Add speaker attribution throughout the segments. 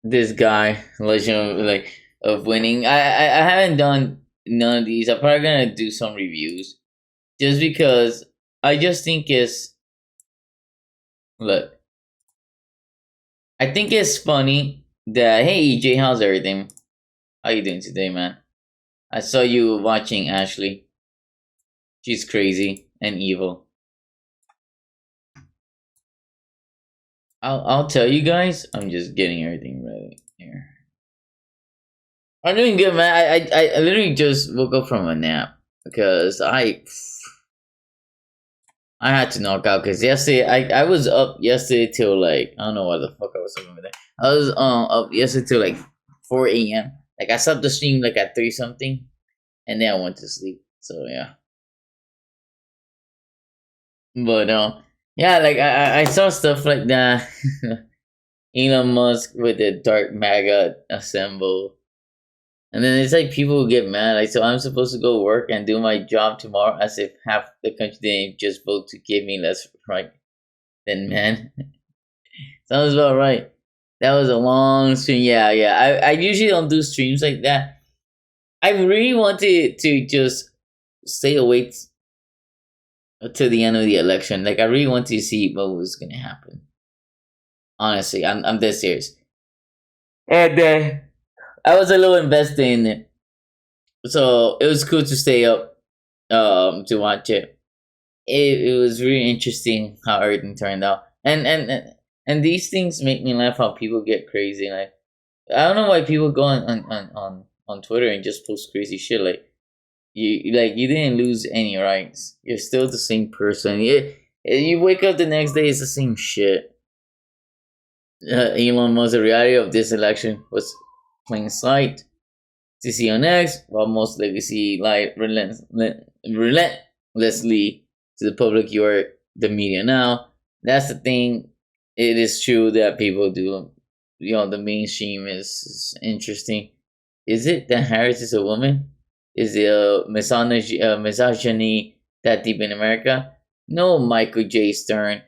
Speaker 1: this guy legend of winning. I haven't done none of these. I'm probably gonna do some reviews just because I just think it's look. I think it's funny that hey EJ, how's everything? How you doing today, man? I saw you watching Ashley. She's crazy and evil. I'll tell you guys. I'm just getting everything ready here. I'm doing good, man. I literally just woke up from a nap because I had to knock out because yesterday I was up yesterday till like I don't know what the fuck I was doing with that. I was up yesterday till like 4 a.m. Like I stopped the stream like at 3 something, and then I went to sleep. So yeah, but yeah, like I saw stuff like that. Elon Musk with the dark MAGA assemble. And then it's like people who get mad. Like, so I'm supposed to go work and do my job tomorrow as if half the country didn't just vote to give me less right. Then, man, sounds about right. That was a long stream. Yeah, yeah. I usually don't do streams like that. I really wanted to just stay awake till the end of the election. Like, I really wanted to see what was going to happen. Honestly, I'm dead serious. And I was a little invested in it. So it was cool to stay up to watch it. It was really interesting how everything turned out. And these things make me laugh how people get crazy. Like I don't know why people go on Twitter and just post crazy shit you didn't lose any rights. You're still the same person. You wake up the next day, it's the same shit. Elon Musk, the reality of this election was plain sight. CC on X, while most legacy lie relentlessly to the public. You are the media now. That's the thing. It is true that people do. The mainstream is interesting. Is it that Harris is a woman? Is it misogyny that deep in America? No, Michael J. Stern.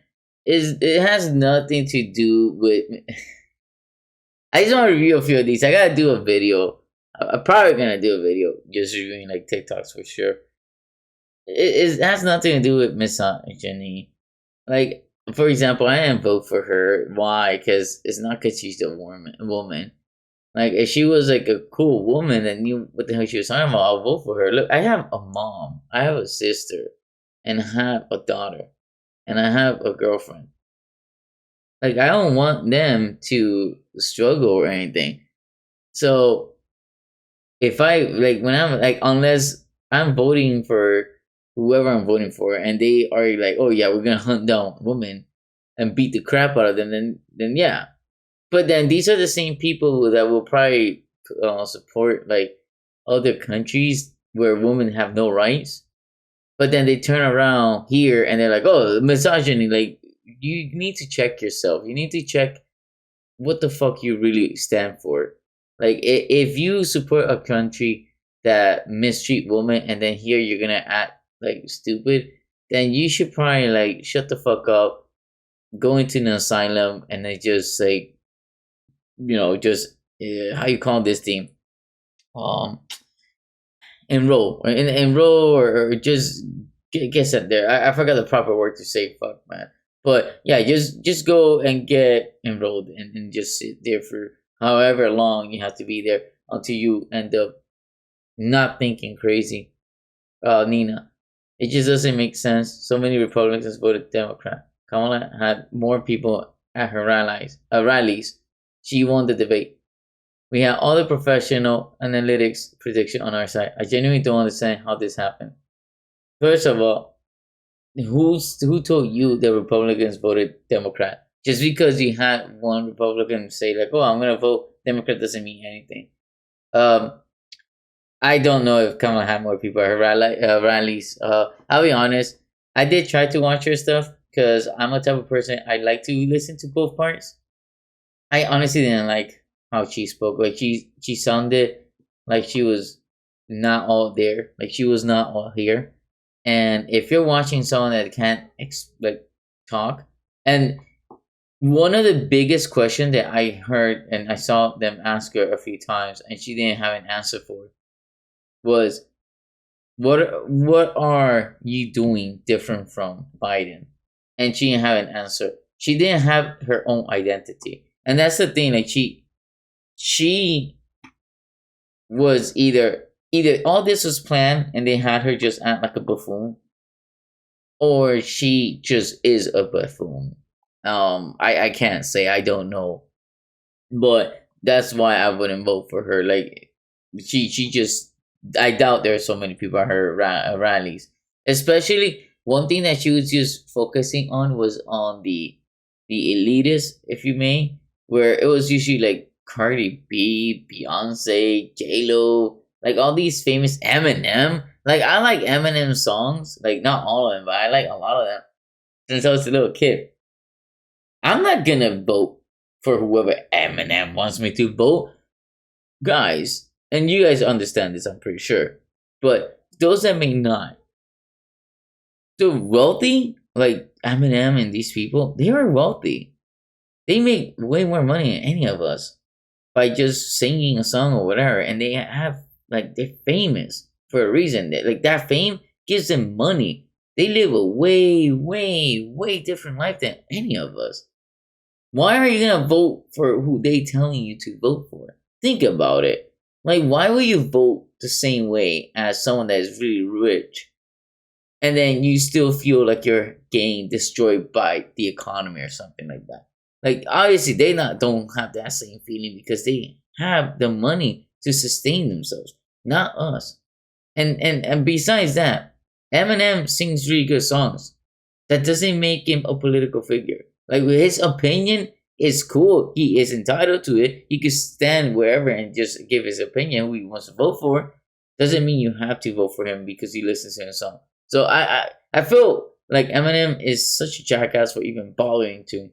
Speaker 1: It has nothing to do with. I just want to review a few of these. I gotta do a video. I'm probably gonna do a video just reviewing like TikToks for sure. It has nothing to do with misogyny. Like, for example, I didn't vote for her. Why? Because it's not because she's a woman. Like, if she was like a cool woman and knew what the hell she was talking about, I'll vote for her. Look, I have a mom, I have a sister, and I have a daughter, and I have a girlfriend. Like, I don't want them to struggle or anything. So, if I like when I'm like, unless I'm voting for whoever I'm voting for, and they are like, oh yeah, we're gonna hunt down women and beat the crap out of them, then yeah. But then these are the same people that will probably support like other countries where women have no rights. But then they turn around here and they're like, oh, misogyny. Like you need to check yourself. You need to check what the fuck you really stand for. Like if you support a country that mistreat women and then here you're gonna act like stupid, then you should probably like shut the fuck up, go into an asylum, and then just like just how you call this thing, um, enroll or just get sent there. I forgot the proper word to say. Fuck man. But yeah, just go and get enrolled and just sit there for however long you have to be there until you end up not thinking crazy. Nina, it just doesn't make sense. So many Republicans voted Democrat. Kamala had more people at her rallies. She won the debate. We had all the professional analytics prediction on our side. I genuinely don't understand how this happened. First of all, who told you the Republicans voted Democrat? Just because you had one Republican say like, "Oh, I'm gonna vote Democrat," doesn't mean anything. Um, I don't know if Kamala had more people at her rallies. I'll be honest. I did try to watch her stuff because I'm a type of person I like to listen to both parts. I honestly didn't like how she spoke. Like she sounded like she was not all there. Like she was not all here. And if you're watching someone that can't like talk, and One of the biggest questions that I heard and I saw them ask her a few times, and she didn't have an answer for, was what are you doing different from Biden? And she didn't have an answer. She didn't have her own identity, and that's the thing. Like she was either all this was planned and they had her just act like a buffoon, or she just is a buffoon. I can't say, I don't know, but that's why I wouldn't vote for her. Like she just, I doubt there are so many people at her rallies. Especially one thing that she was just focusing on was on the elitist, if you may, where it was usually like Cardi B, Beyonce, J Lo, like all these famous Eminem. Like I like Eminem songs, like not all of them, but I like a lot of them since I was a little kid. I'm not gonna vote for whoever Eminem wants me to vote, guys. And you guys understand this, I'm pretty sure. But those that may not, the wealthy, like Eminem and these people, they are wealthy. They make way more money than any of us by just singing a song or whatever, and they have like they're famous for a reason. Like that fame gives them money. They live a way, way, way different life than any of us. Why are you gonna vote for who they telling you to vote for? Think about it. Like, why will you vote the same way as someone that is really rich, and then you still feel like you're getting destroyed by the economy or something like that? Like, obviously, they not don't have that same feeling because they have the money to sustain themselves, not us. And besides that, Eminem sings really good songs. That doesn't make him a political figure. Like his opinion is cool. He is entitled to it. He can stand wherever and just give his opinion who he wants to vote for. Doesn't mean you have to vote for him because he listens to his song. So I feel like Eminem is such a jackass for even bothering to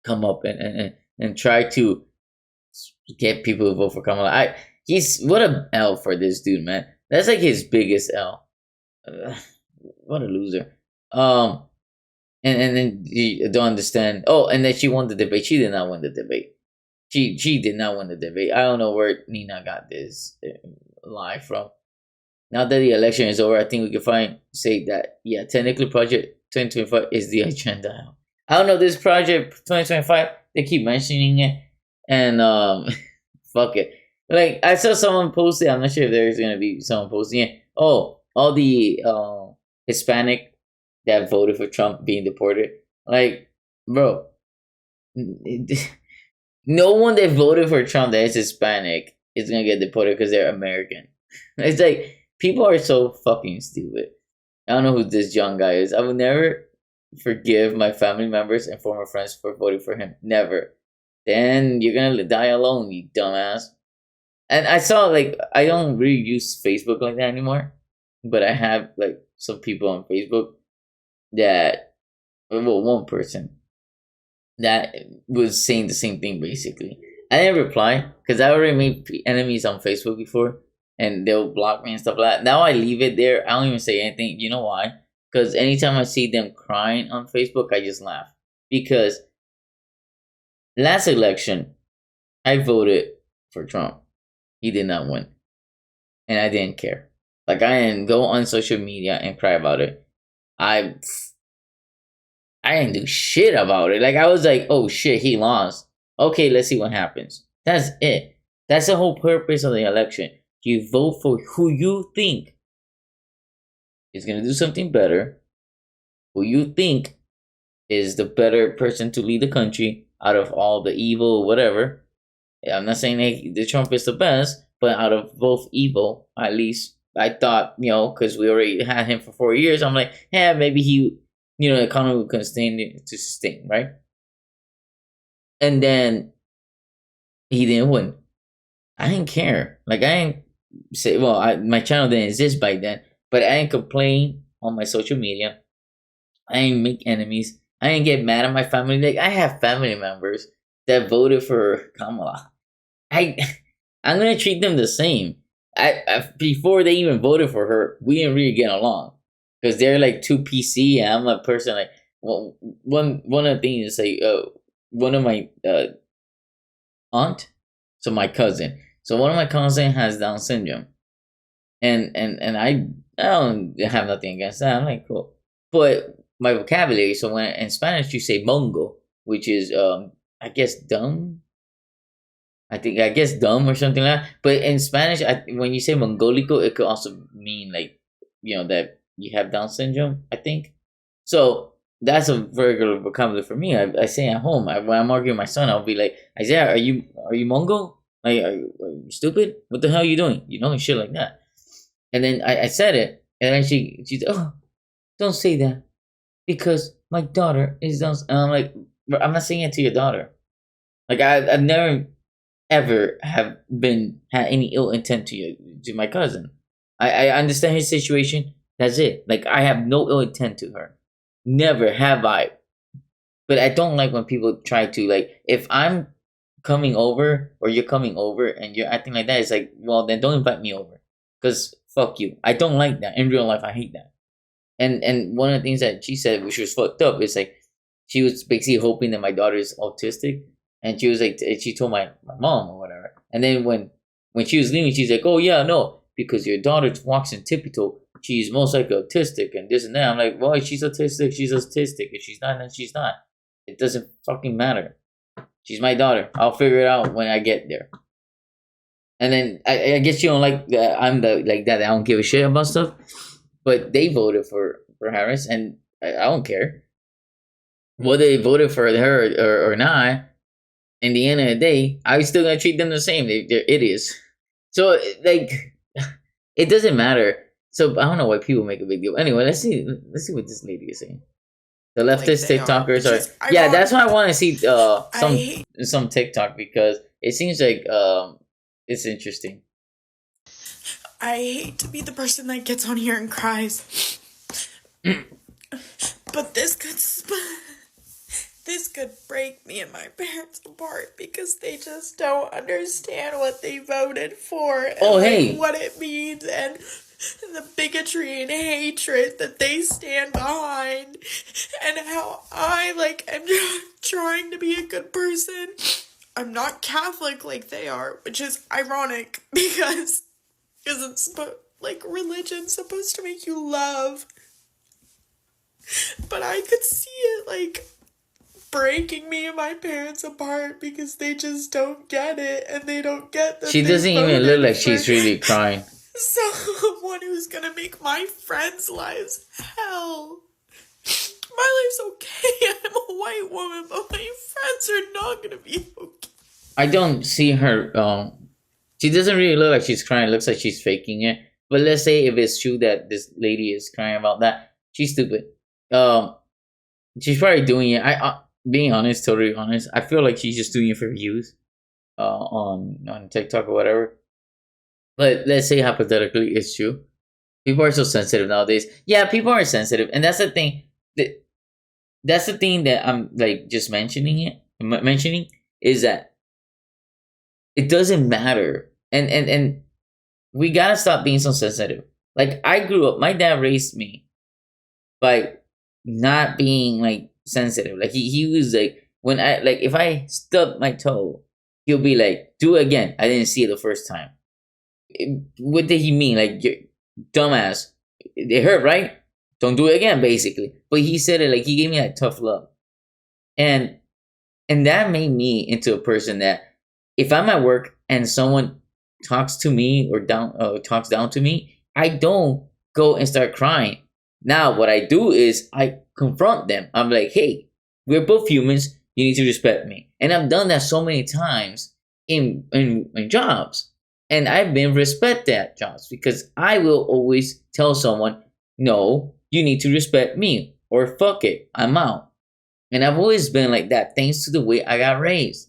Speaker 1: come up and try to get people to vote for Kamala. He's what a L for this dude, man. That's like his biggest L. What a loser. And then you don't understand. Oh, and then she won the debate. She did not win the debate. She did not win the debate. I don't know where Nina got this lie from. Now that the election is over, I think we can say that yeah, technically Project 2025 is the agenda. I don't know this Project 2025. They keep mentioning it, and fuck it. Like I saw someone post it. I'm not sure if there's gonna be someone posting it. Oh, all the Hispanic that voted for Trump being deported. Like, bro, no one that voted for Trump that is Hispanic is gonna get deported because they're American. It's like people are so fucking stupid. I don't know who this young guy is. I would never forgive my family members and former friends for voting for him. Never. Then you're gonna die alone, you dumbass. And I saw like I don't really use Facebook like that anymore, but I have like some people on Facebook that, well, one person that was saying the same thing basically. I didn't reply because I already made enemies on Facebook before, and they'll block me and stuff like that. Now I leave it there. I don't even say anything. You know why? Because anytime I see them crying on Facebook, I just laugh. Because last election, I voted for Trump. He did not win, and I didn't care. Like I didn't go on social media and cry about it. I didn't do shit about it. Like I was like, oh shit, he lost. Okay, let's see what happens. That's it. That's the whole purpose of the election. You vote for who you think is gonna do something better, who you think is the better person to lead the country out of all the evil, whatever. I'm not saying that the Trump is the best, but out of both evil, at least I thought, because we already had him for 4 years, I'm like, yeah, maybe he, the economy will continue to sustain, right? And then he didn't win. I didn't care. Like I didn't say, my channel didn't exist by then, but I didn't complain on my social media. I didn't make enemies. I didn't get mad at my family. Like I have family members that voted for Kamala. I'm gonna treat them the same. Before they even voted for her, we didn't really get along because they're like too PC, and I'm a person like, well, one of the things is like, one of my aunt, so my cousin. So one of my cousin has Down syndrome, and I don't have nothing against that. I'm like cool, but my vocabulary. So when in Spanish you say mongo, which is I guess dumb. I guess dumb or something like that. But in Spanish, when you say mongolico, it could also mean like that you have Down syndrome. I think so. That's a very good vocabulary for me. I say at home when I'm arguing with my son, I'll be like, Isaiah, are you Mongol? Like, are you stupid? What the hell are you doing? Shit like that. And then I said it, and then she's oh, don't say that because my daughter is Down. And I'm like, I'm not saying it to your daughter. Like I've never ever have been had any ill intent to my cousin. I understand his situation. That's it. Like I have no ill intent to her. Never have I. But I don't like when people try to like if I'm coming over or you're coming over and you're acting like that, it's like, well then don't invite me over. Cause fuck you. I don't like that. In real life I hate that. And one of the things that she said, which was fucked up, is like she was basically hoping that my daughter is autistic. And she was like she told my mom or whatever. And then when she was leaving, she's like, oh yeah, no, because your daughter walks in tippy toe, she's most likely autistic and this and that. I'm like, well, if she's autistic, she's autistic. If she's not, then she's not. It doesn't fucking matter. She's my daughter. I'll figure it out when I get there. And then I guess you don't like that I'm like that. I don't give a shit about stuff. But they voted for Harris, and I don't care whether they voted for her or not. In the end of the day, I'm still gonna treat them the same. They're idiots. So like, it doesn't matter. So I don't know why people make a big deal. Anyway, let's see what this lady is saying. The leftist like TikTokers are yeah. That's why I want to see some TikTok because it seems like it's interesting.
Speaker 2: I hate to be the person that gets on here and cries, but this could break me and my parents apart because they just don't understand what they voted for and what it means and the bigotry and hatred that they stand behind and how I am trying to be a good person. I'm not Catholic like they are, which is ironic because it's religion's supposed to make you love. But I could see it breaking me and my parents apart because they just don't get it and they don't get that.
Speaker 1: She doesn't even look like she's really crying.
Speaker 2: Someone who's gonna make my friends' lives hell. My life's okay. I'm a white woman, but my friends are not gonna be okay.
Speaker 1: I don't see her. She doesn't really look like she's crying. It looks like she's faking it. But let's say if it's true that this lady is crying about that, she's stupid. She's probably doing it. Being honest, totally honest, I feel like she's just doing it for views, on TikTok or whatever. But let's say hypothetically it's true. People are so sensitive nowadays. Yeah, people are sensitive, and that's the thing. That's the thing that I'm just mentioning is that it doesn't matter, and we gotta stop being so sensitive. Like I grew up, my dad raised me by not being sensitive. Like he was when I if I stubbed my toe, he'll be like, "Do it again." I didn't see it the first time. What did he mean? You dumbass. It hurt, right? Don't do it again, basically. But he said it he gave me that tough love, and that made me into a person that if I'm at work and someone talks to me or talks down to me, I don't go and start crying. Now, what I do is I confront them. I'm like, hey, we're both humans. You need to respect me. And I've done that so many times in jobs. And I've been respected at jobs because I will always tell someone, no, you need to respect me or fuck it, I'm out. And I've always been like that thanks to the way I got raised.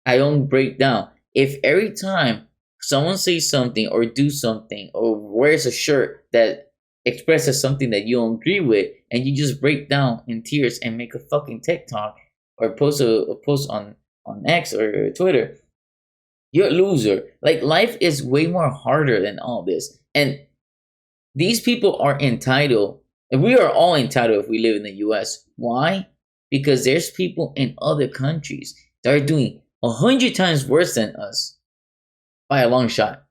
Speaker 1: I don't break down. If every time someone says something or do something or wears a shirt that expresses something that you don't agree with and you just break down in tears and make a fucking TikTok or post a post on X or Twitter, you're a loser. Life is way more harder than all this. And these people are entitled, and we are all entitled if we live in the US. Why? because there's people in other countries that are doing 100 times worse than us by a long shot.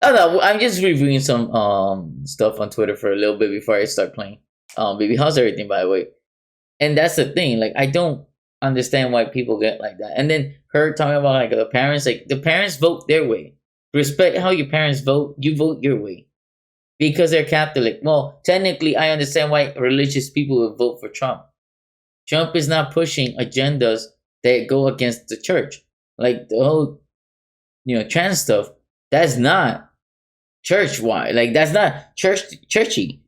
Speaker 1: Oh no, I'm just reviewing some stuff on Twitter for a little bit before I start playing. Baby, how's everything, by the way? And that's the thing. Like, I don't understand why people get like that. And then her talking about like the parents vote their way. Respect how your parents vote. You vote your way because they're Catholic. Well, technically, I understand why religious people would vote for Trump. Trump is not pushing agendas that go against the church, like the whole, trans stuff. That's not church wide. Like, that's not churchy.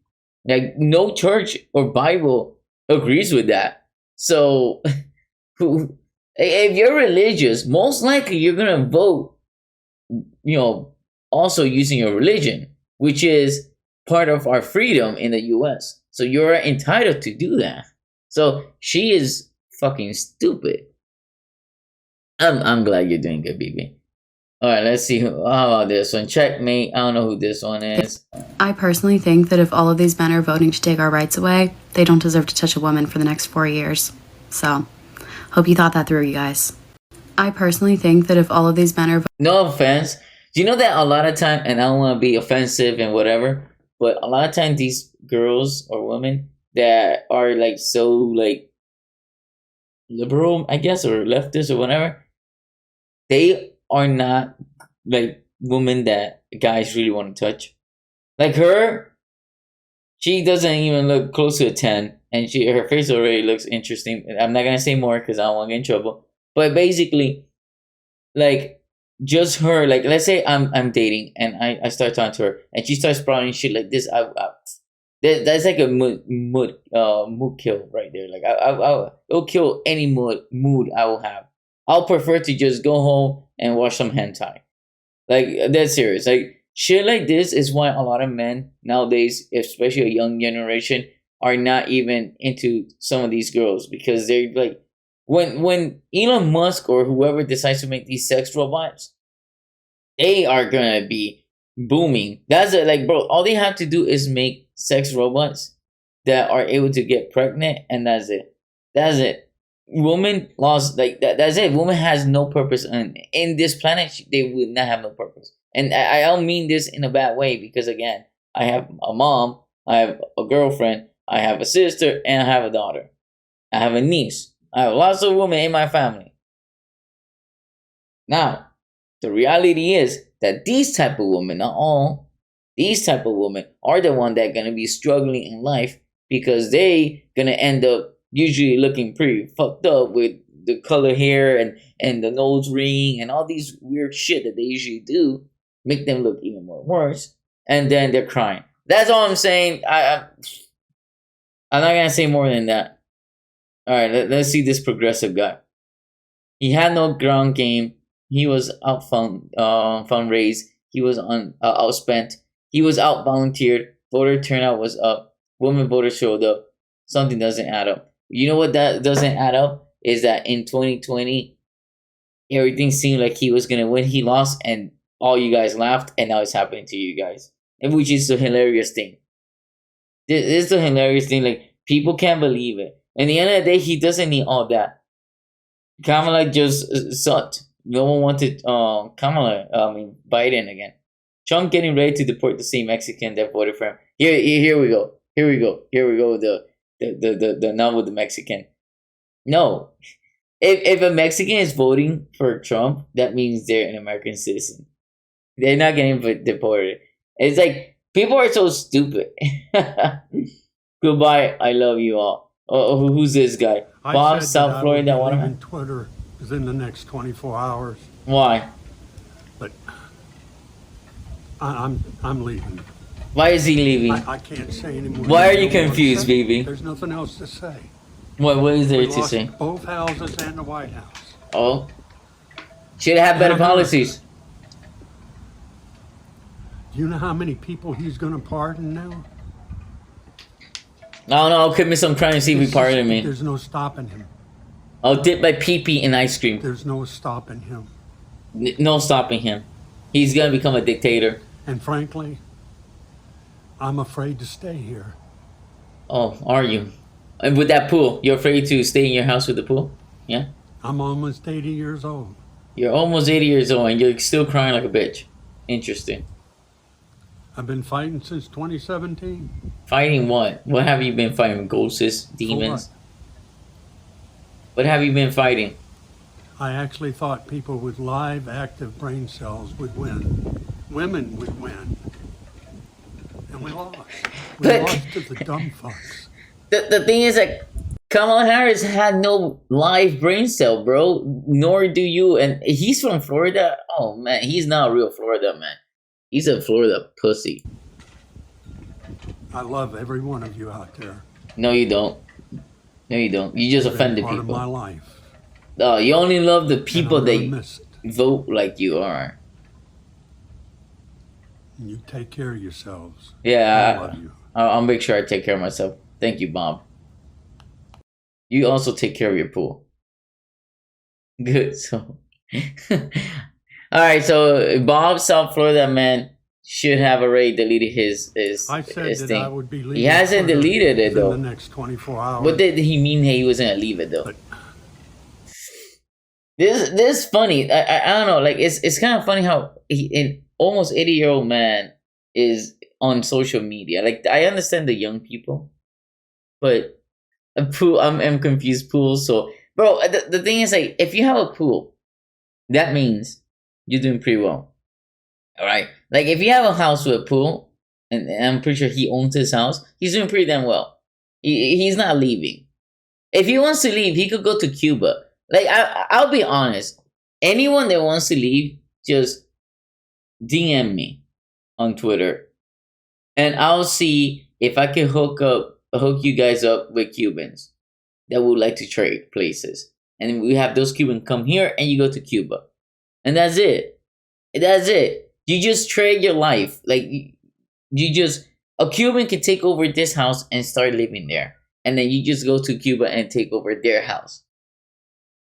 Speaker 1: Like, no church or Bible agrees with that. So, if you're religious, most likely you're gonna vote, also using your religion, which is part of our freedom in the U.S. So you're entitled to do that. So she is fucking stupid. I'm glad you're doing good, BB. All right, let's see. How about this one? Checkmate. I don't know who this one is.
Speaker 3: I personally think that if all of these men are voting to take our rights away, they don't deserve to touch a woman for the next 4 years. So, hope you thought that through, you guys. I personally think that if all of these men are...
Speaker 1: No offense. Do you know that a lot of time, and I don't want to be offensive and whatever, but a lot of time these girls or women that are like so like liberal, I guess, or leftist or whatever, they are not like women that guys really want to touch. Like her, she doesn't even look close to a 10, and her face already looks interesting. I'm not gonna say more because I don't want to get in trouble. But basically, like, just her, like, let's say I'm dating and I start talking to her and she starts sprouting shit like this. That's like a mood kill right there. Like, it'll kill any mood I will have. I'll prefer to just go home and watch some hentai. Like, that's serious. Like, shit like this is why a lot of men nowadays, especially a young generation, are not even into some of these girls, because they're like, when Elon Musk or whoever decides to make these sex robots, they are gonna be booming. That's it. Like, bro, all they have to do is make sex robots that are able to get pregnant, and that's it. That's it. Woman lost, like, that's it. Woman has no purpose in this planet. They would not have no purpose. And I don't mean this in a bad way, because again, I have a mom, I have a girlfriend, I have a sister, and I have a daughter. I have a niece. I have lots of women in my family. Now, the reality is that these type of women, not all, these type of women are the one that are going to be struggling in life, because they going to end up usually looking pretty fucked up with the color hair and the nose ring and all these weird shit that they usually do, make them look even more worse, and then they're crying. That's all I'm saying. I'm not going to say more than that. All right, let's see this progressive guy. He had no ground game. He was fundraised. He was outspent. He was out volunteered. Voter turnout was up. Women voters showed up. Something doesn't add up. You know what that doesn't add up? Is that in 2020, everything seemed like he was gonna win. He lost, and all you guys laughed, and now it's happening to you guys, and which is the hilarious thing. This is the hilarious thing. Like, people can't believe it. In the end of the day, he doesn't need all that. Kamala just sucked. No one wanted Biden again. Trump getting ready to deport the same Mexican that voted for him. Here we go. The now with the Mexican. No. If a Mexican is voting for Trump, that means they're an American citizen. They're not getting deported. It's like, people are so stupid. Goodbye. I love you all. Oh, who's this guy? Bob, South Florida.
Speaker 4: On Twitter within the next 24 hours.
Speaker 1: Why?
Speaker 4: But I'm leaving.
Speaker 1: Why is he leaving?
Speaker 4: I can't say anymore.
Speaker 1: Why are you confused, baby?
Speaker 4: There's nothing else to say.
Speaker 1: What is there to say?
Speaker 4: Both houses and the White House.
Speaker 1: Oh. Should have better policies.
Speaker 4: Do you know how many people he's going to pardon now?
Speaker 1: I'll commit some crime and see if he pardon me.
Speaker 4: There's no stopping him.
Speaker 1: I'll dip my pee-pee in ice cream.
Speaker 4: There's no stopping him.
Speaker 1: No stopping him. He's going to become a dictator.
Speaker 4: And frankly, I'm afraid to stay here.
Speaker 1: Oh, are you? And with that pool, you're afraid to stay in your house with the pool? Yeah?
Speaker 4: I'm almost 80 years old.
Speaker 1: You're almost 80 years old and you're still crying like a bitch. Interesting.
Speaker 4: I've been fighting since 2017.
Speaker 1: Fighting what? What have you been fighting? Ghosts, demons? What have you been fighting?
Speaker 4: I actually thought people with live, active brain cells would win. Women would win. And we lost. We lost to the dumb fucks.
Speaker 1: The thing is that Kamala Harris had no live brain cell, bro. Nor do you. And he's from Florida. Oh, man. He's not a real Florida, man. He's a Florida pussy.
Speaker 4: I love every one of you out there.
Speaker 1: No, you don't. No, you don't. You just offended
Speaker 4: part
Speaker 1: people.
Speaker 4: Of my life.
Speaker 1: Oh, you only love the people that
Speaker 4: miss it.
Speaker 1: Vote like you are.
Speaker 4: And you take care of yourselves.
Speaker 1: Yeah,
Speaker 4: I love you.
Speaker 1: I'll make sure I take care of myself. Thank you, Bob. You also take care of your pool. Good. So, all right. So Bob, South Florida man, should have already deleted his
Speaker 4: I said
Speaker 1: his
Speaker 4: that
Speaker 1: thing.
Speaker 4: I would be leaving.
Speaker 1: He hasn't deleted it though.
Speaker 4: In the next 24 hours.
Speaker 1: What did he mean? He was gonna leave it though.
Speaker 4: But
Speaker 1: This is funny. I don't know. Like it's kind of funny how an almost 80-year-old man is on social media. Like I understand the young people, but a pool. I'm confused. Pool. So, bro, the thing is like if you have a pool, that means you're doing pretty well. All right. Like if you have a house with a pool, and I'm pretty sure he owns his house, he's doing pretty damn well. He's not leaving. If he wants to leave, he could go to Cuba. Like, I'll be honest. Anyone that wants to leave, just DM me on Twitter. And I'll see if I can hook you guys up with Cubans that would like to trade places. And we have those Cubans come here and you go to Cuba. And that's it. That's it. You just trade your life. Like, a Cuban can take over this house and start living there. And then you just go to Cuba and take over their house.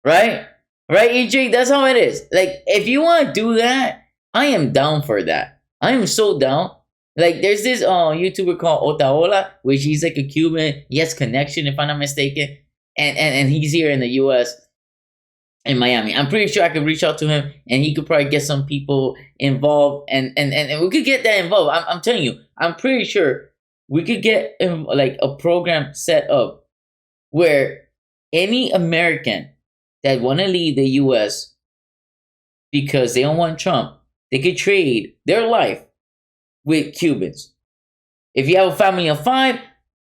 Speaker 1: Right? Right, EJ? That's how it is. Like, if you want to do that, I am down for that. I am so down. Like, there's this YouTuber called Otaola, which he's like a Cuban. He has connection, if I'm not mistaken. And he's here in the U.S., in Miami. I'm pretty sure I could reach out to him, and he could probably get some people involved. And we could get that involved. I'm telling you, I'm pretty sure we could get like a program set up where any American that want to leave the U.S. because they don't want Trump, they could trade their life with Cubans. If you have a family of 5,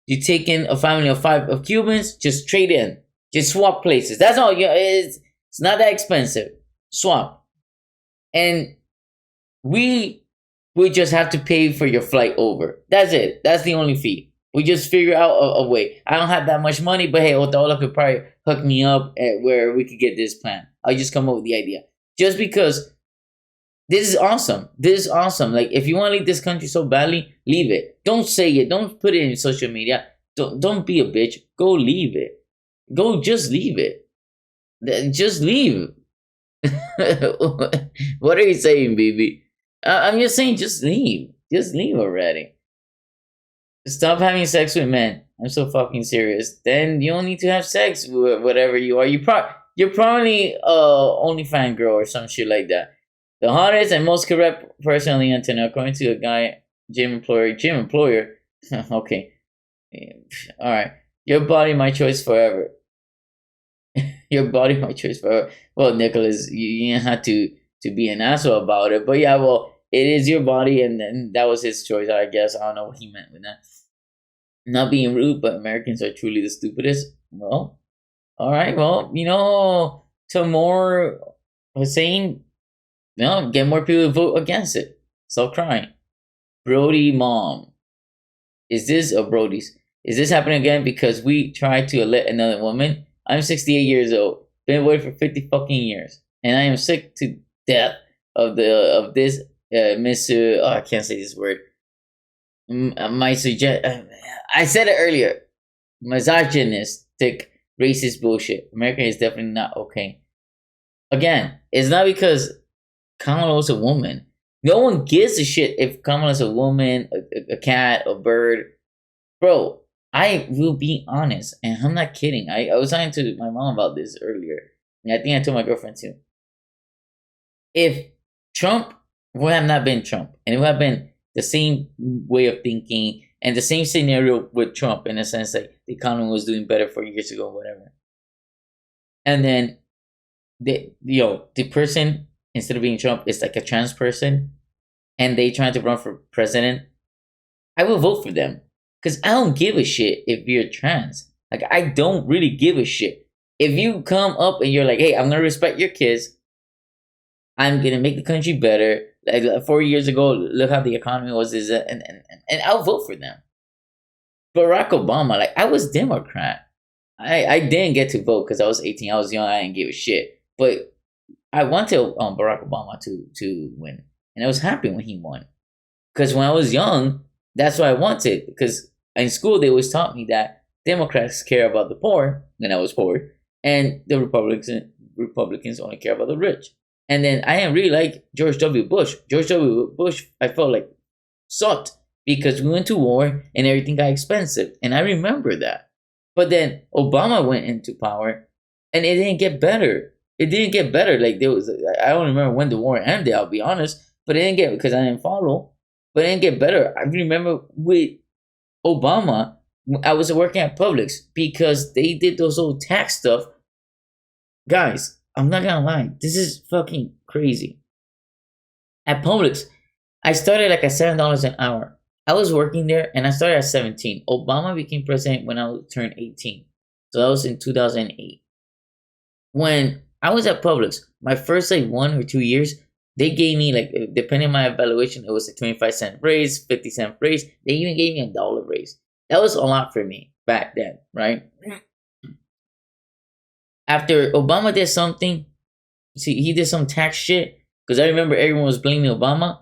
Speaker 1: you take in a family of 5 of Cubans, just trade in. Just swap places. That's all. It's not that expensive. Swap. And we just have to pay for your flight over. That's it. That's the only fee. We just figure out a way. I don't have that much money, but hey, Otaola could probably hook me up at where we could get this plan. I'll just come up with the idea. Just because this is awesome. This is awesome. Like, if you want to leave this country so badly, leave it. Don't say it. Don't put it in social media. Don't be a bitch. Go leave it. Go just leave it. Just leave. What are you saying, baby? I'm just saying just leave. Just leave already. Stop having sex with men. I'm so fucking serious. Then you don't need to have sex with whatever you are. You're probably OnlyFans girl or some shit like that. The hottest and most correct person on the internet, according to a guy, gym employer. Okay. Alright. Your body, my choice forever. Your body, my choice forever. Well, Nicholas, you didn't have to be an asshole about it. But yeah, well, it is your body, and then that was his choice, I guess. I don't know what he meant with that. Not being rude, but Americans are truly the stupidest. Well, all right. Well, Tamor Hussein, get more people to vote against it. Stop crying. Brody mom. Is this Brody's? Is this happening again because we tried to elect another woman? I'm 68 years old. Been away for 50 fucking years. And I am sick to death of this I can't say this word. I said it earlier. Misogynistic, racist bullshit. America is definitely not okay. Again, it's not because Kamala's a woman. No one gives a shit if Kamala's a woman, a cat, a bird. Bro, I will be honest, and I'm not kidding. I was talking to my mom about this earlier, and I think I told my girlfriend too. If Trump would have not been Trump, and it would have been the same way of thinking and the same scenario with Trump, in a sense that the economy was doing better 4 years ago, whatever. And then the person, instead of being Trump, is like a trans person, and they trying to run for president, I will vote for them. Because I don't give a shit if you're trans. Like, I don't really give a shit. If you come up and you're like, hey, I'm going to respect your kids, I'm going to make the country better. Like 4 years ago, look how the economy was, and I'll vote for them. Barack Obama, like, I was Democrat. I didn't get to vote because I was 18. I was young. I didn't give a shit. But I wanted Barack Obama to win. And I was happy when he won. Because when I was young, that's what I wanted. Because in school, they always taught me that Democrats care about the poor, when I was poor, and the Republicans only care about the rich. And then I didn't really like George W. Bush. George W. Bush, I felt like, sucked because we went to war and everything got expensive. And I remember that. But then Obama went into power and it didn't get better. It didn't get better. Like, I don't remember when the war ended, I'll be honest. But it didn't get, because I didn't follow. But it didn't get better. I remember with Obama, I was working at Publix because they did those old tax stuff. Guys, I'm not gonna lie. This is fucking crazy. At Publix, I started like at $7 an hour. I was working there and I started at 17. Obama became president when I turned 18. So that was in 2008. When I was at Publix, my first like 1 or 2 years, they gave me, like, depending on my evaluation, it was a 25-cent raise, 50-cent raise. They even gave me $1 raise. That was a lot for me back then, right? After Obama did something, see, he did some tax shit, because I remember everyone was blaming Obama.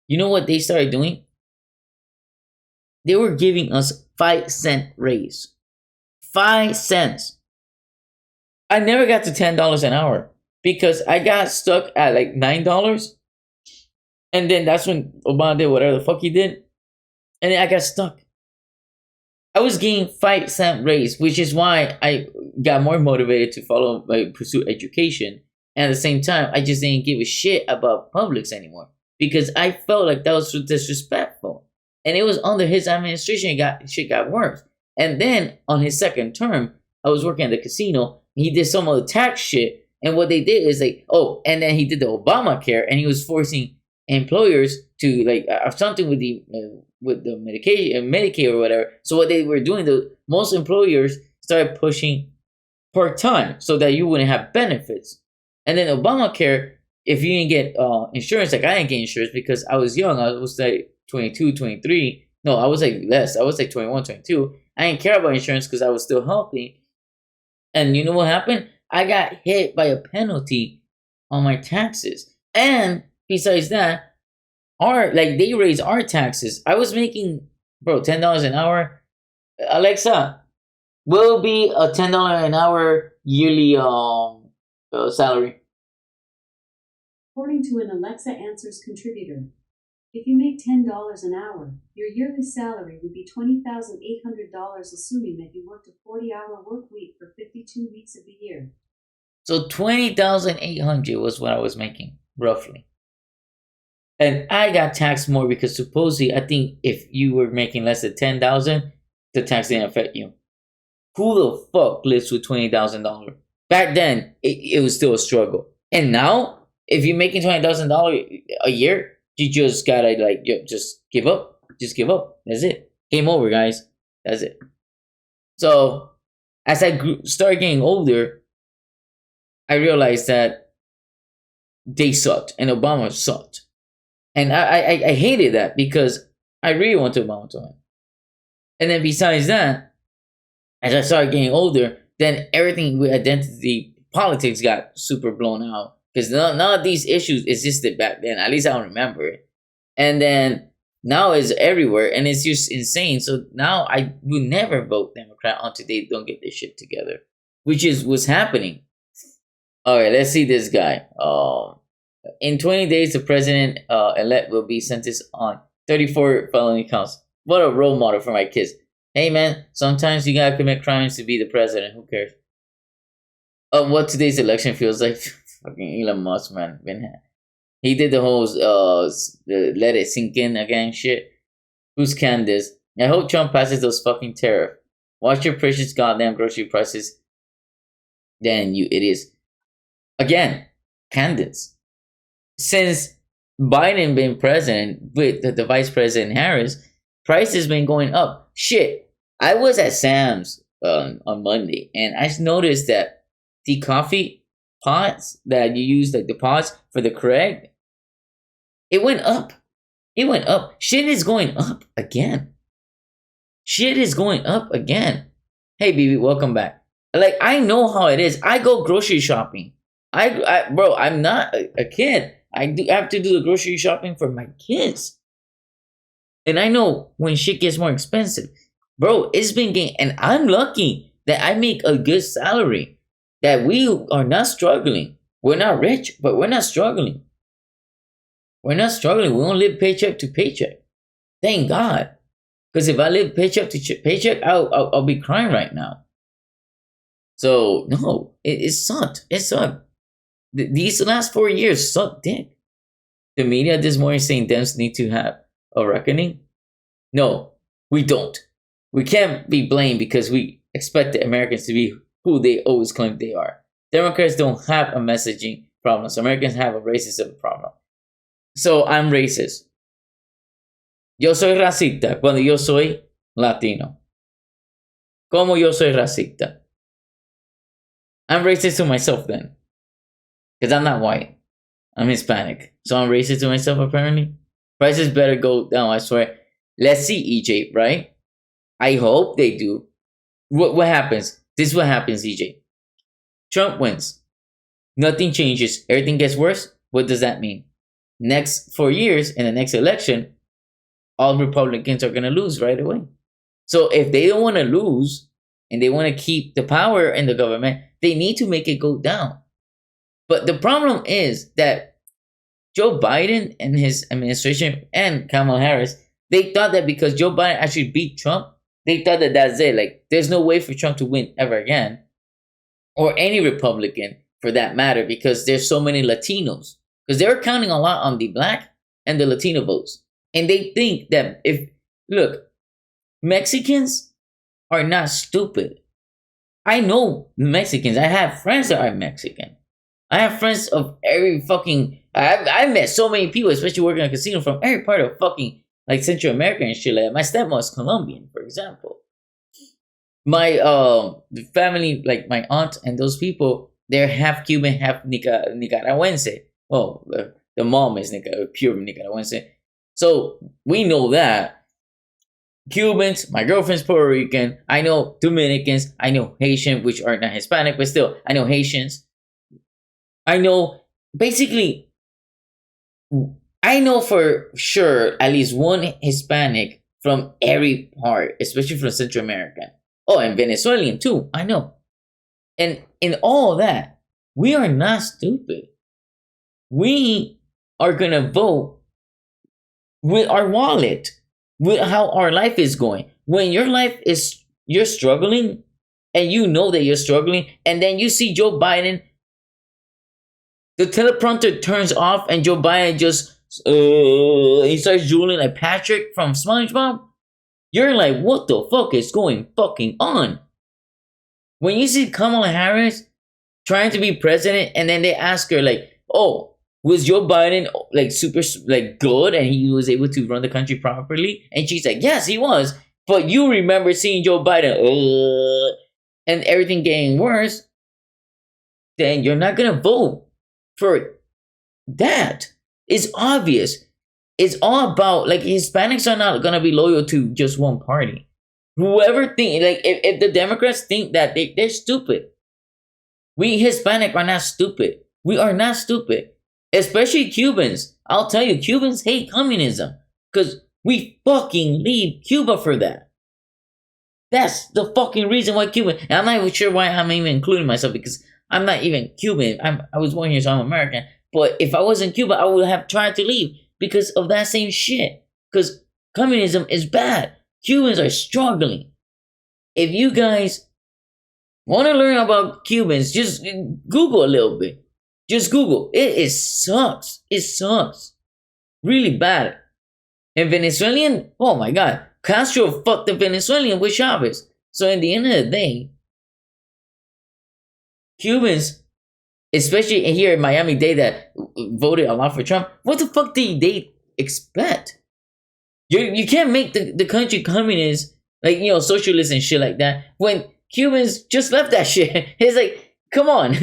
Speaker 1: You know what they started doing? They were giving us 5-cent raise. 5 cents. I never got to $10 an hour because I got stuck at like $9. And then that's when Obama did whatever the fuck he did. And then I got stuck. I was getting 5-cent raise, which is why I got more motivated to pursue education. And at the same time, I just didn't give a shit about Publix anymore because I felt like that was disrespectful. And it was under his administration, shit got worse. And then on his second term, I was working at the casino. He did some of the tax shit. And what they did is and then he did the Obamacare, and he was forcing employers to have something with the Medicaid or whatever. So what they were doing, most employers started pushing part-time so that you wouldn't have benefits. And then Obamacare, if you didn't get insurance, like I didn't get insurance because I was young. I was like 22, 23. No, I was like less. I was like 21, 22. I didn't care about insurance because I was still healthy. And you know what happened? I got hit by a penalty on my taxes. And besides that, they raised our taxes. I was making, $10 an hour. Alexa, will be a $10 an hour yearly salary?
Speaker 5: According to an Alexa Answers contributor, if you make $10 an hour, your yearly salary would be $20,800, assuming that you worked a 40-hour work week for 52 weeks of the year.
Speaker 1: So $20,800 was what I was making, roughly. And I got taxed more because supposedly, I think if you were making less than $10,000, the tax didn't affect you. Who the fuck lives with $20,000? Back then, it was still a struggle. And now, if you're making $20,000 a year, you just gotta just give up. Just give up. That's it. Game over, guys. That's it. So, as I started getting older, I realized that they sucked and Obama sucked. And I hated that because I really wanted Obama to win. And then besides that, as I started getting older, then everything with identity politics got super blown out. Because none of these issues existed back then. At least I don't remember it. And then now it's everywhere. And it's just insane. So now I will never vote Democrat until they don't get their shit together. Which is what's happening. Alright, let's see this guy. In 20 days, the president-elect will be sentenced on 34 felony counts. What a role model for my kids. Hey man, sometimes you gotta commit crimes to be the president. Who cares? What today's election feels like? Fucking Elon Musk, man. He did the whole let it sink in again shit. Who's Candace? I hope Trump passes those fucking tariff. Watch your precious goddamn grocery prices. Then you idiots. Again, Candace. Since Biden been president with the vice president Harris, prices been going up. Shit. I was at Sam's on Monday and I noticed that the coffee pots that you use, like the pots for the Keurig, it went up. It went up. Shit is going up again. Shit is going up again. Hey, BB, welcome back. Like, I know how it is. I go grocery shopping. Bro, I'm not a kid. I have to do the grocery shopping for my kids. And I know when shit gets more expensive. Bro, it's been getting... And I'm lucky that I make a good salary. That we are not struggling. We're not rich, but we're not struggling. We're not struggling. We don't live paycheck to paycheck. Thank God. Because if I live paycheck to paycheck, I'll be crying right now. So, no, it sucked. It sucked. These last 4 years sucked dick. The media this morning saying Dems need to have a reckoning. No, we don't. We can't be blamed because we expect the Americans to be who they always claim they are. Democrats don't have a messaging problem. So Americans have a racism problem. So I'm racist. Yo soy racista cuando yo soy latino. ¿Cómo yo soy racista? I'm racist to myself then. Because I'm not white. I'm Hispanic. So I'm racist to myself apparently. Prices better go down, I swear. Let's see, EJ, right? I hope they do. What happens? This is what happens, EJ. Trump wins. Nothing changes. Everything gets worse. What does that mean? Next 4 years, in the next election, all Republicans are going to lose right away. So if they don't want to lose and they want to keep the power in the government, they need to make it go down. But the problem is that Joe Biden and his administration and Kamala Harris, they thought that because Joe Biden actually beat Trump, they thought that that's it. Like, there's no way for Trump to win ever again. Or any Republican, for that matter, because there's so many Latinos. Because they're counting a lot on the black and the Latino votes. And they think that look, Mexicans are not stupid. I know Mexicans. I have friends that are Mexican. I have friends of every fucking... I've met so many people, especially working at a casino, from every part of fucking, like, Central America and shit like that. My stepmom is Colombian, for example. My family, like my aunt and those people, they're half Cuban, half Nicaraguense. Well, the mom is pure Nicaraguense. So we know that. Cubans, my girlfriend's Puerto Rican. I know Dominicans. I know Haitian, which are not Hispanic, but still, I know Haitians. I know, basically, I know for sure at least one Hispanic from every part, especially from Central America. Oh, and Venezuelan too, I know. And in all that, we are not stupid. We are going to vote with our wallet, with how our life is going. When your life is, you're struggling, and you know that you're struggling, and then you see Joe Biden, the teleprompter turns off, and Joe Biden just, he starts drooling like Patrick from SpongeBob. You're like, what the fuck is going fucking on? When you see Kamala Harris trying to be president, and then they ask her like, oh, was Joe Biden like super like good and he was able to run the country properly? And she's like, yes, he was. But you remember seeing Joe Biden and everything getting worse, then you're not going to vote for that. It's obvious. It's all about, like, Hispanics are not going to be loyal to just one party. Whoever think, like, if the Democrats think that, they're stupid. We Hispanic are not stupid. We are not stupid. Especially Cubans. I'll tell you, Cubans hate communism. Because we fucking leave Cuba for that. That's the fucking reason why Cuban... And I'm not even sure why I'm even including myself, because I'm not even Cuban. I was born here, so I'm American. But if I was in Cuba, I would have tried to leave because of that same shit. Because communism is bad. Cubans are struggling. if you guys want to learn about Cubans, just Google a little bit. Just Google. It sucks. It sucks. Really bad. And Venezuelan, oh my God, Castro fucked the Venezuelan with Chavez. So in the end of the day, Cubans, especially here in Miami-Dade that voted a lot for Trump, what the fuck did they expect? You can't make the country communist, like, you know, socialist and shit like that, when Cubans just left that shit. It's like, come on.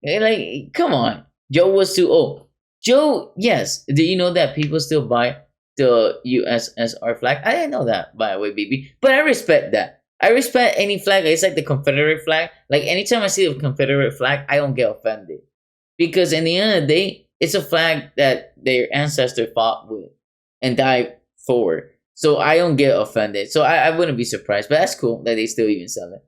Speaker 1: Like, come on. Joe was too old. Joe, yes. Do you know that people still buy the USSR flag? I didn't know that, by the way, baby. But I respect that. I respect any flag. It's like the Confederate flag. Like, anytime I see a Confederate flag, I don't get offended. Because in the end of the day, it's a flag that their ancestors fought with and died for. So I don't get offended. So I wouldn't be surprised. But that's cool that they still even sell it.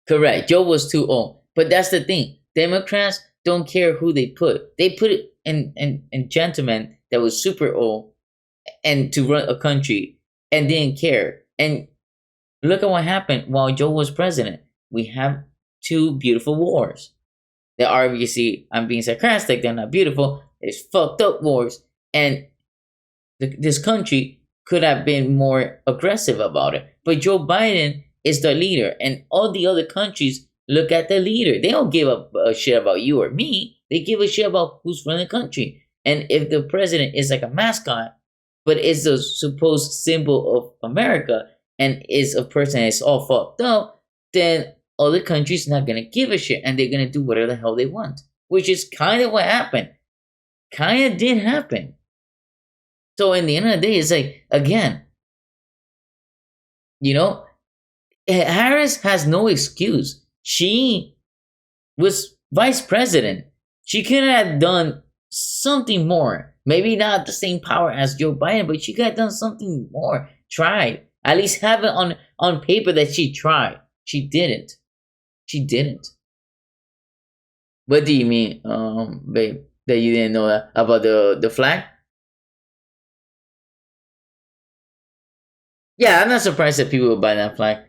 Speaker 1: Correct. Joe was too old. But that's the thing. Democrats don't care who they put. They put it in gentlemen that was super old and to run a country and didn't care. And look at what happened while Joe was president. We have two beautiful wars. They are, obviously, I'm being sarcastic, they're not beautiful. It's fucked up wars. And this country could have been more aggressive about it. But Joe Biden is the leader. And all the other countries look at the leader. They don't give a shit about you or me. They give a shit about who's running the country. And if the president is like a mascot, but is the supposed symbol of America, and is a person that's all fucked up, then other countries not gonna give a shit, and they're gonna do whatever the hell they want. Which is kind of what happened. Kind of did happen. So in the end of the day, it's like, again, you know, Harris has no excuse. She was vice president. She could have done something more. Maybe not the same power as Joe Biden, but she could have done something more. Tried. At least have it on paper that she tried. She didn't. She didn't. What do you mean, babe, that you didn't know that about the flag? Yeah, I'm not surprised that people would buy that flag.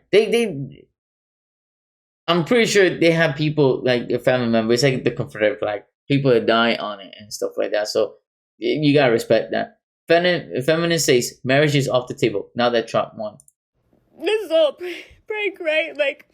Speaker 1: I'm pretty sure they have people, like their family members, like the Confederate flag. People that die on it and stuff like that. So you gotta respect that. Feminist says marriage is off the table now that Trump won.
Speaker 6: This is all prank, right? Like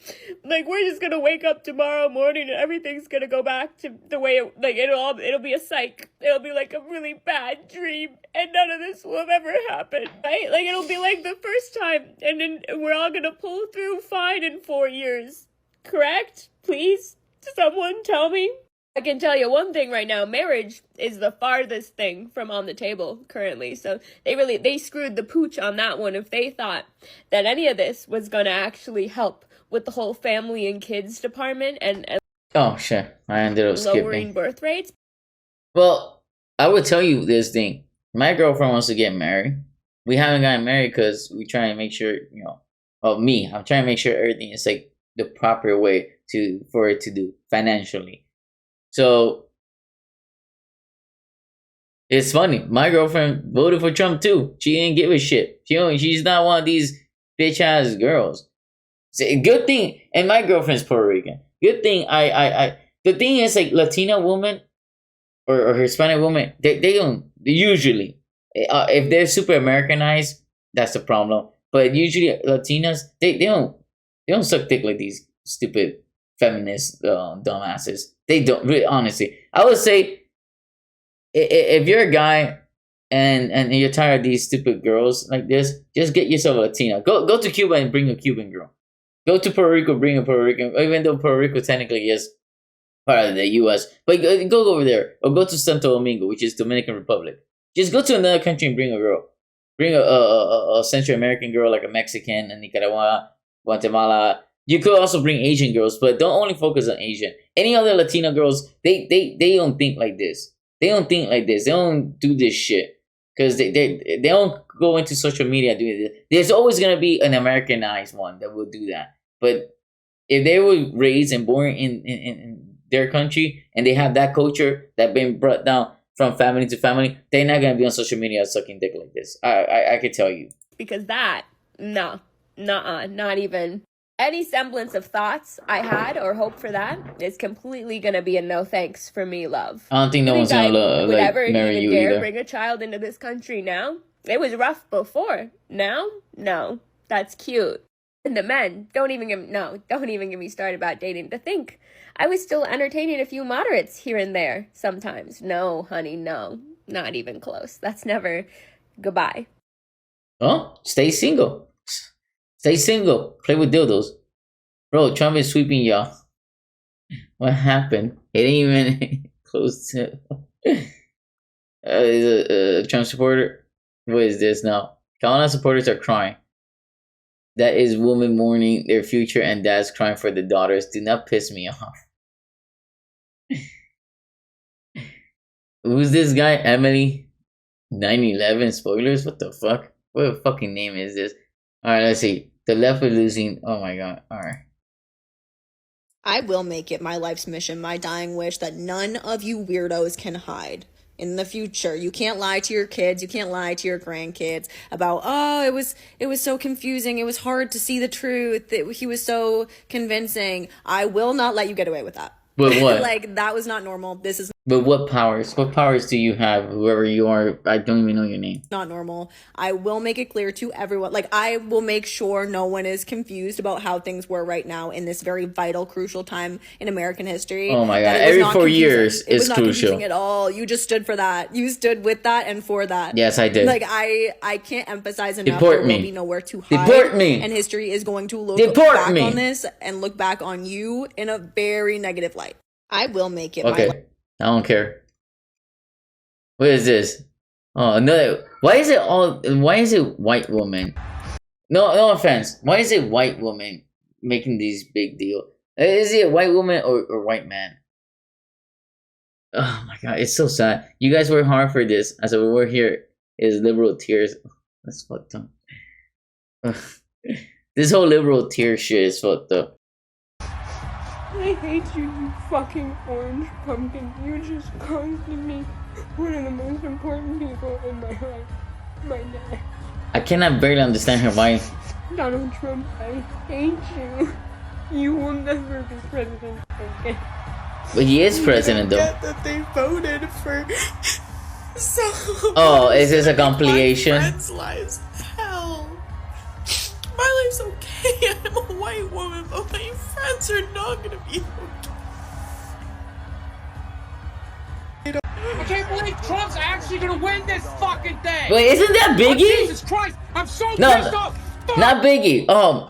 Speaker 6: we're just gonna wake up tomorrow morning and everything's gonna go back to the way it'll be a psych. It'll be like a really bad dream, and none of this will have ever happened, right? Like it'll be like the first time, and then we're all gonna pull through fine in 4 years. Correct? Please, someone tell me. I can tell you one thing right now, marriage is the farthest thing from on the table currently. So they screwed the pooch on that one if they thought that any of this was going to actually help with the whole family and kids department and
Speaker 1: oh shit, I ended up
Speaker 6: lowering
Speaker 1: skipping
Speaker 6: birth rates.
Speaker 1: Well, I would tell you this thing. My girlfriend wants to get married. We haven't gotten married because we try and make sure, you know, I'm trying to make sure everything is like the proper way for it to do financially. So it's funny. My girlfriend voted for Trump too. She didn't give a shit. She's not one of these bitch ass girls. So, good thing, and my girlfriend's Puerto Rican. Good thing the thing is, like, Latina women or Hispanic women, they don't usually, if they're super Americanized, that's the problem. But usually Latinas, they don't suck dick like these stupid feminist dumbasses. They don't, really, honestly. I would say if you're a guy and you're tired of these stupid girls like this, just get yourself a Latina. Go to Cuba and bring a Cuban girl. Go to Puerto Rico, bring a Puerto Rican. Even though Puerto Rico technically is part of the U.S., but go over there or go to Santo Domingo, which is Dominican Republic. Just go to another country and bring a girl. Bring a Central American girl, like a Mexican, and Nicaragua, Guatemala. You could also bring Asian girls, but don't only focus on Asian. Any other Latina girls, they don't think like this. They don't think like this. They don't do this shit because they don't go into social media doing this. There's always gonna be an Americanized one that will do that. But if they were raised and born in their country and they have that culture that been brought down from family to family, they're not gonna be on social media sucking dick like this. I can tell you.
Speaker 6: Because that, not even. any semblance of thoughts I had or hope for that is completely gonna be a no thanks for me, love.
Speaker 1: I don't think no one's gonna
Speaker 6: would ever
Speaker 1: marry
Speaker 6: even
Speaker 1: you
Speaker 6: dare
Speaker 1: either.
Speaker 6: bring a child into this country now. It was rough before. Now, no, that's cute. And the men, don't even get me started about dating. To think I was still entertaining a few moderates here and there sometimes. No, honey, no, not even close. That's never. Goodbye.
Speaker 1: Oh, stay single. Stay single. Play with dildos. Bro, Trump is sweeping y'all. What happened? It ain't even close to... is a Trump supporter? What is this now? Kamala supporters are crying. That is women mourning their future and dads crying for the daughters. Do not piss me off. Who's this guy? Emily? 9/11 spoilers? What the fuck? What fucking name is this? Alright, let's see. The left is losing. Oh my god. Alright.
Speaker 7: I will make it my life's mission, my dying wish, that none of you weirdos can hide. In the future, you can't lie to your kids, you can't lie to your grandkids about, oh, it was so confusing, it was hard to see the truth, he was so convincing. I will not let you get away with that.
Speaker 1: But what?
Speaker 7: Like, that was not normal. This is
Speaker 1: But what powers? What powers do you have, whoever you are? I don't even know your name.
Speaker 7: not normal. I will make it clear to everyone. Like, I will make sure no one is confused about how things were right now in this very vital, crucial time in American history.
Speaker 1: Oh my god,
Speaker 7: That it was
Speaker 1: every
Speaker 7: not
Speaker 1: 4
Speaker 7: confusing.
Speaker 1: years
Speaker 7: It was
Speaker 1: is
Speaker 7: not
Speaker 1: crucial.
Speaker 7: confusing at all. You just stood for that. You stood with that and for that.
Speaker 1: Yes, I did.
Speaker 7: Like, I can't emphasize enough.
Speaker 1: Deport
Speaker 7: there
Speaker 1: me.
Speaker 7: will be nowhere to hide.
Speaker 1: Deport me.
Speaker 7: And history is going to look
Speaker 1: Deport
Speaker 7: back
Speaker 1: me.
Speaker 7: on this and look back on you in a very negative light. I will make it my
Speaker 1: Okay, I don't care. What is this? Oh no! Why is it white woman? No offense. Why is it white woman making these big deal? Is it a white woman or white man? Oh my god, it's so sad. You guys work hard for this. As we work here is liberal tears. That's fucked up. Ugh. This whole liberal tear shit is fucked up.
Speaker 6: I hate you, you fucking orange pumpkin. You just costed me one of the most important people in my life. My dad.
Speaker 1: I cannot barely understand her. Why?
Speaker 6: Donald Trump, I hate you. You will never be president again.
Speaker 1: But he is president though.
Speaker 2: Get that they voted for. So.
Speaker 1: Oh, is this a compilation?
Speaker 2: My friends' lives. Hell. My life's okay. I'm a white woman, but my friends are not gonna be okay.
Speaker 8: I can't believe Trump's actually gonna win this fucking thing!
Speaker 1: Wait, isn't that
Speaker 8: Oh,
Speaker 1: Biggie?
Speaker 8: Jesus Christ! I'm so pissed off! Fuck!
Speaker 1: Not Biggie. Oh,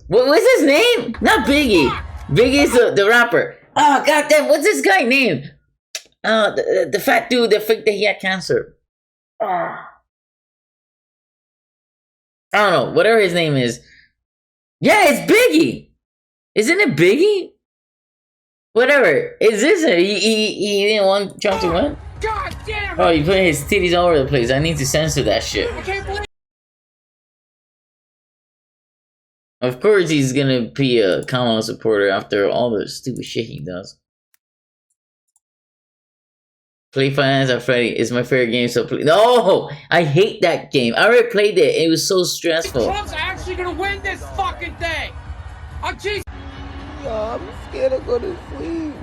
Speaker 1: what's his name? Not Biggie. Biggie's the rapper. Oh, goddamn, what's this guy name? The fat dude that faked that he had cancer. I don't know. Whatever his name is. Yeah, it's Biggie. Isn't it Biggie? Whatever. Is this a, he didn't want Trump to win?
Speaker 8: God damn it!
Speaker 1: Oh, he put his titties all over the place. I need to censor that shit.
Speaker 8: I can't believe
Speaker 1: Of course he's gonna be a Kamala supporter after all the stupid shit he does. Play Finance at Freddy is my favorite game, so please. No! I hate that game. I already played it. It was so stressful.
Speaker 8: Trump's actually gonna win this fucking thing! Oh, Jesus!
Speaker 2: Yo, I'm scared to go to sleep.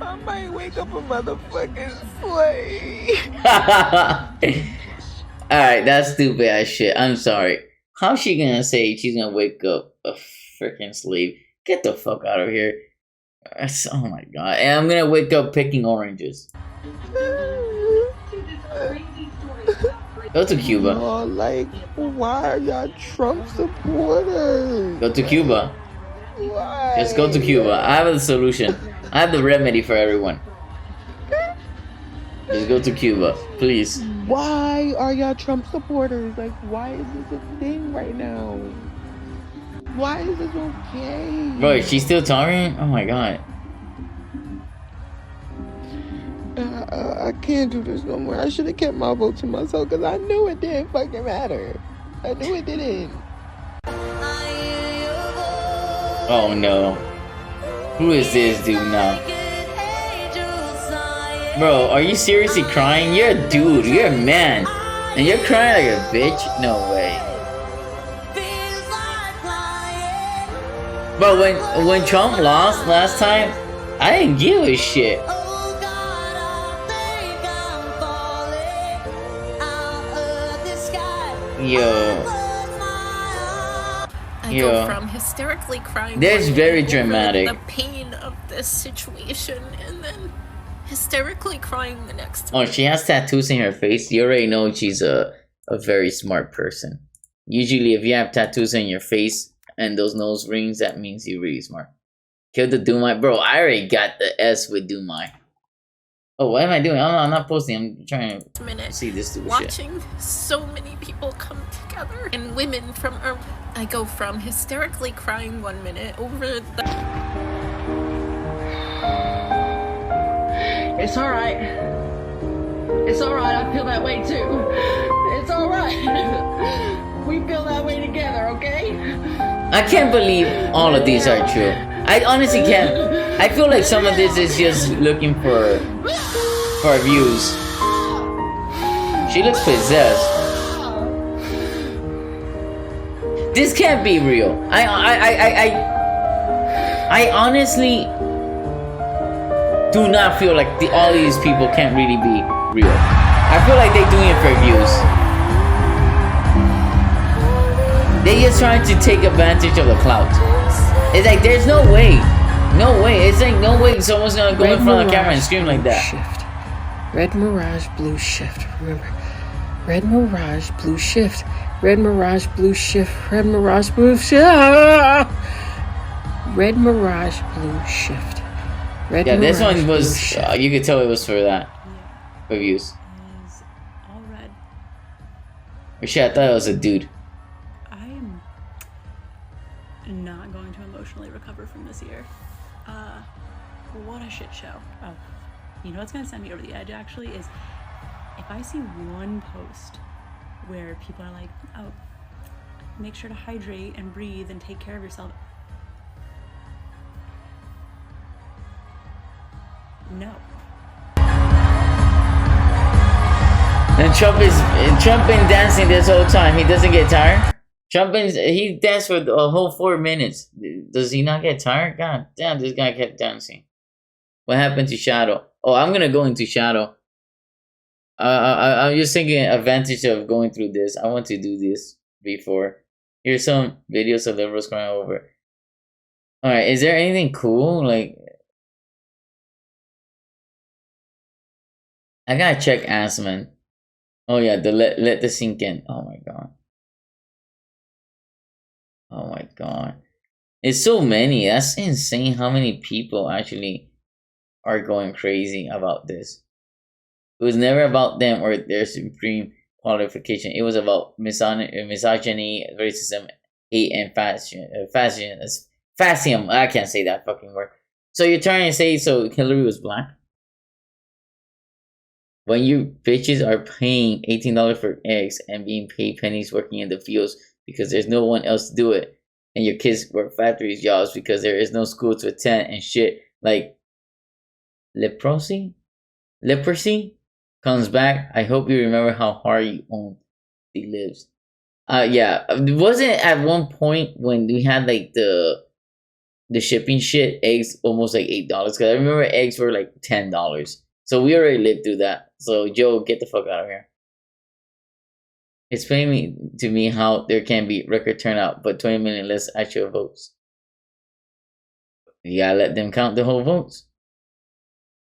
Speaker 2: I might wake up a motherfucking slave.
Speaker 1: Alright, that's stupid as shit. I'm sorry. How's she gonna say she's gonna wake up a freaking slave? Get the fuck out of here. Oh my god. And I'm gonna wake up picking oranges. Go to Cuba.
Speaker 2: Oh, like, why are y'all Trump supporters?
Speaker 1: Go to Cuba.
Speaker 2: Why?
Speaker 1: Just go to Cuba. I have the solution. I have the remedy for everyone. Just go to Cuba, please.
Speaker 2: Why are y'all Trump supporters? Like, why is this a thing right now? Why is this okay?
Speaker 1: Bro, is she still talking? Oh my god.
Speaker 2: I can't do this no more. I should have kept my vote to myself because I knew it didn't fucking matter. I knew it didn't.
Speaker 1: Oh no. Who is this dude now? Bro, are you seriously crying? You're a dude, you're a man. And you're crying like a bitch? No way. But when Trump lost last time, I didn't give a shit. Yo.
Speaker 6: I go from hysterically crying.
Speaker 1: That's very dramatic.
Speaker 6: The pain of this situation, and then hysterically crying the next.
Speaker 1: Oh, she has tattoos in her face. You already know she's a very smart person. Usually, if you have tattoos in your face and those nose rings, that means you're really smart. Kill the Dumai, bro. I already got the S with Dumai. Oh, what am I doing? I'm not posting. I'm trying to see this stupid
Speaker 6: watching so many people come together and women from I go from hysterically crying 1 minute over the.
Speaker 8: It's alright. It's alright. I feel that way too. It's alright. We feel that way together, okay?
Speaker 1: I can't believe all of these are true. I honestly can't. I feel like some of this is just looking for views. She looks possessed. This can't be real. I honestly do not feel like all these people can't really be real. I feel like they're doing it for views. They're just trying to take advantage of the clout. It's like there's no way. No way. It's like no way someone's gonna go in front of the camera and scream like that.
Speaker 9: Shift. Red Mirage Blue Shift. Remember. Red Mirage Blue Shift. Red Mirage Blue Shift. Red Mirage Blue Shift. Red Mirage Blue Shift. Red
Speaker 1: Yeah, this
Speaker 9: Mirage
Speaker 1: one was.
Speaker 9: Blue
Speaker 1: You could tell it was for that. For views.
Speaker 10: It is all red.
Speaker 1: Oh, shit, I thought it was a dude.
Speaker 10: I am not going to emotionally recover from this year. What a shit show. Oh, you know what's gonna send me over the edge actually is if I see one post where people are like, oh, make sure to hydrate and breathe and take care of yourself. No.
Speaker 1: And Trump been dancing this whole time. He doesn't get tired. He danced for a whole 4 minutes. Does he not get tired? God damn, this guy kept dancing. What happened to Shadow? Oh, I'm gonna go into Shadow. I'm just thinking advantage of going through this. I want to do this before. Here's some videos of liberals crying over. All right, is there anything cool? Like, I gotta check Assman. Oh yeah, the let the sink in. Oh my god. Oh my god. It's so many. That's insane how many people actually are going crazy about this. It was never about them or their supreme qualification. It was about misogyny, racism, hate, and fascism. I can't say that fucking word. So you're trying to say so Hillary was black? When you bitches are paying $18 for eggs and being paid pennies working in the fields because there's no one else to do it, and your kids work factory jobs because there is no school to attend and shit like leprosy comes back. I hope you remember how hard you own the lives. Yeah, wasn't at one point when we had like the shipping shit, eggs almost like $8 because I remember eggs were like $10. So we already lived through that. So Joe, get the fuck out of here. Explain to me how there can be record turnout, but 20 million less actual votes. You gotta let them count the whole votes.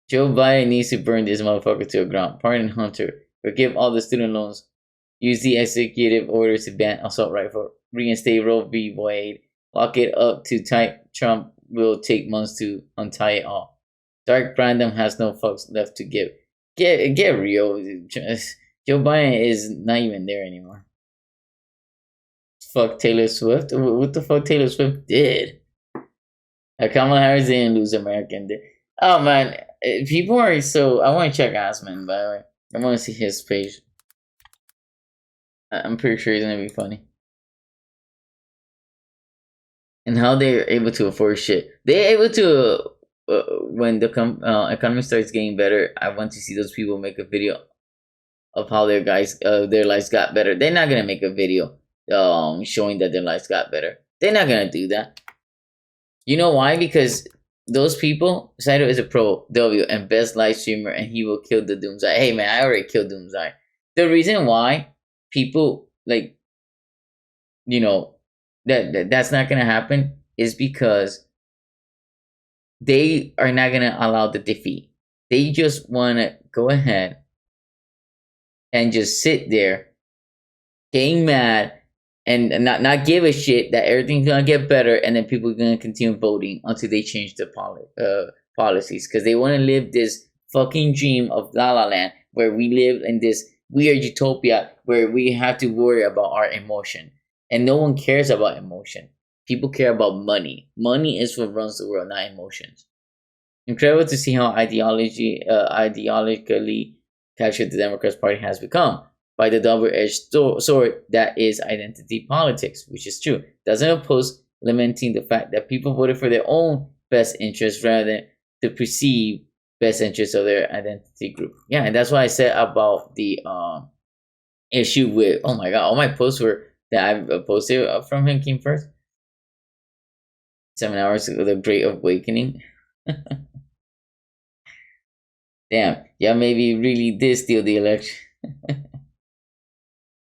Speaker 1: Joe Biden needs to burn this motherfucker to the ground. Pardon Hunter. Forgive all the student loans. Use the executive orders to ban assault rifle. Reinstate Roe v. Wade. Lock it up too tight. Trump will take months to untie it all. Dark Brandon has no fucks left to give. Get real. Joe Biden is not even there anymore. Fuck Taylor Swift. What the fuck Taylor Swift did? Kamala Harris didn't lose American. Oh man, people are so. I want to check Assman, by the way. I want to see his page. I'm pretty sure he's gonna be funny. And how they're able to afford shit. They're able to. When the economy starts getting better, I want to see those people make a video of how their lives got better. They're not gonna make a video showing that their lives got better. They're not gonna do that. You know why? Because those people, Saito is a pro W and best live streamer, and he will kill the Doomsday. Hey man, I already killed Doomsday. The reason why people like, you know, that's not gonna happen is because they are not gonna allow the defeat. They just wanna go ahead and just sit there, getting mad, and not give a shit that everything's gonna get better, and then people are gonna continue voting until they change the policies, because they want to live this fucking dream of La La Land, where we live in this weird utopia where we have to worry about our emotion, and no one cares about emotion. People care about money. Money is what runs the world, not emotions. Incredible to see how ideologically captured the Democrats Party has become by the double-edged sword that is identity politics, which is true. Doesn't oppose lamenting the fact that people voted for their own best interests rather than the perceived best interests of their identity group. Yeah, and that's what I said about the issue with, oh my god, all my posts were that I've posted from him came first. 7 hours of the Great Awakening. Damn, yeah, maybe really did steal the election.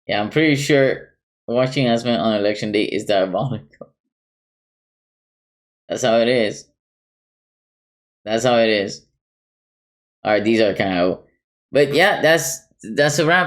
Speaker 1: Yeah, I'm pretty sure watching announcement on election day is diabolical. That's how it is. That's how it is. Alright, these are kind of... But yeah, that's a wrap.